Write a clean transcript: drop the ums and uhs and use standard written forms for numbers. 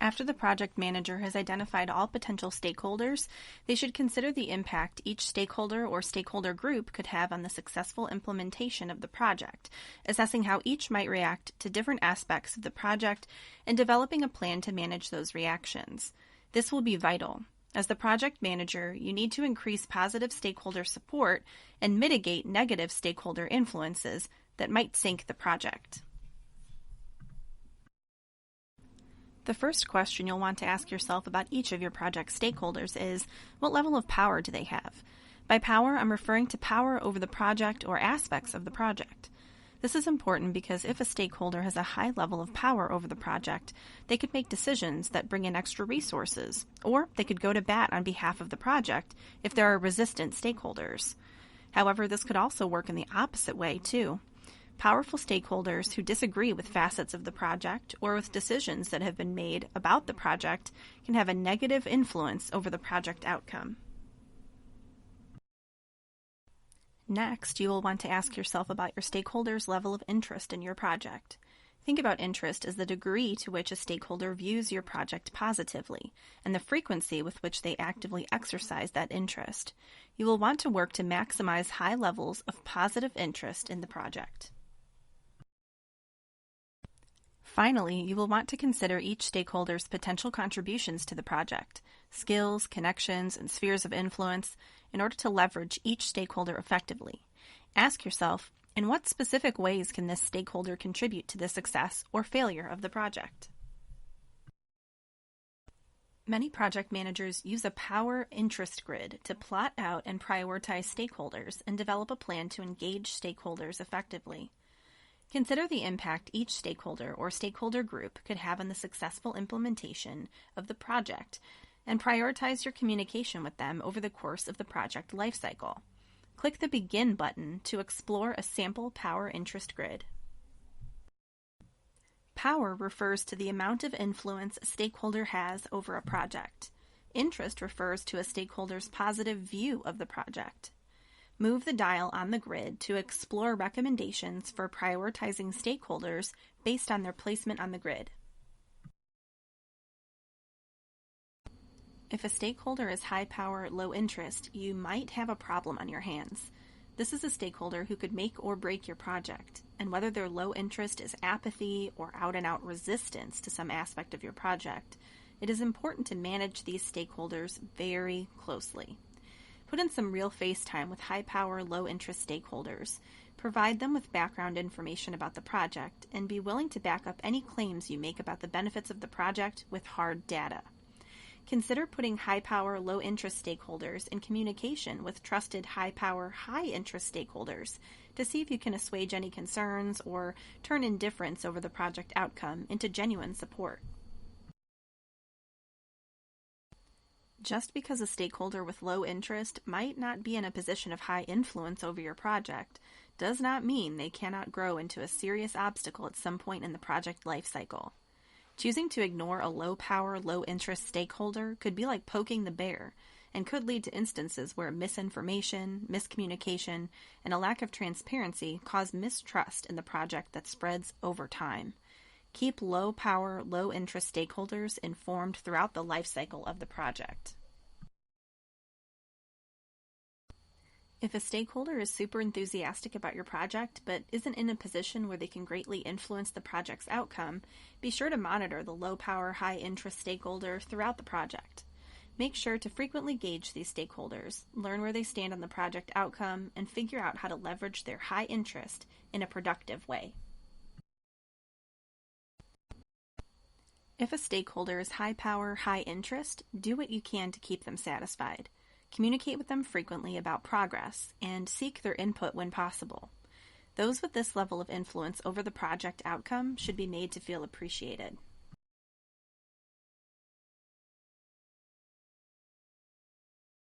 After the project manager has identified all potential stakeholders, they should consider the impact each stakeholder or stakeholder group could have on the successful implementation of the project, assessing how each might react to different aspects of the project and developing a plan to manage those reactions. This will be vital. As the project manager, you need to increase positive stakeholder support and mitigate negative stakeholder influences that might sink the project. The first question you'll want to ask yourself about each of your project stakeholders is, what level of power do they have? By power, I'm referring to power over the project or aspects of the project. This is important because if a stakeholder has a high level of power over the project, they could make decisions that bring in extra resources, or they could go to bat on behalf of the project if there are resistant stakeholders. However, this could also work in the opposite way, too. Powerful stakeholders who disagree with facets of the project or with decisions that have been made about the project can have a negative influence over the project outcome. Next, you will want to ask yourself about your stakeholders' level of interest in your project. Think about interest as the degree to which a stakeholder views your project positively, and the frequency with which they actively exercise that interest. You will want to work to maximize high levels of positive interest in the project. Finally, you will want to consider each stakeholder's potential contributions to the project, skills, connections, and spheres of influence, in order to leverage each stakeholder effectively. Ask yourself, in what specific ways can this stakeholder contribute to the success or failure of the project? Many project managers use a power interest grid to plot out and prioritize stakeholders and develop a plan to engage stakeholders effectively. Consider the impact each stakeholder or stakeholder group could have on the successful implementation of the project and prioritize your communication with them over the course of the project lifecycle. Click the Begin button to explore a sample power interest grid. Power refers to the amount of influence a stakeholder has over a project. Interest refers to a stakeholder's positive view of the project. Move the dial on the grid to explore recommendations for prioritizing stakeholders based on their placement on the grid. If a stakeholder is high power, low interest, you might have a problem on your hands. This is a stakeholder who could make or break your project, and whether their low interest is apathy or out-and-out resistance to some aspect of your project, it is important to manage these stakeholders very closely. Put in some real face time with high-power, low-interest stakeholders. Provide them with background information about the project, and be willing to back up any claims you make about the benefits of the project with hard data. Consider putting high-power, low-interest stakeholders in communication with trusted high-power, high-interest stakeholders to see if you can assuage any concerns or turn indifference over the project outcome into genuine support. Just because a stakeholder with low interest might not be in a position of high influence over your project does not mean they cannot grow into a serious obstacle at some point in the project lifecycle. Choosing to ignore a low-power, low-interest stakeholder could be like poking the bear and could lead to instances where misinformation, miscommunication, and a lack of transparency cause mistrust in the project that spreads over time. Keep low-power, low-interest stakeholders informed throughout the life cycle of the project. If a stakeholder is super enthusiastic about your project but isn't in a position where they can greatly influence the project's outcome, be sure to monitor the low-power, high-interest stakeholder throughout the project. Make sure to frequently gauge these stakeholders, learn where they stand on the project outcome, and figure out how to leverage their high interest in a productive way. If a stakeholder is high power, high interest, do what you can to keep them satisfied. Communicate with them frequently about progress and seek their input when possible. Those with this level of influence over the project outcome should be made to feel appreciated.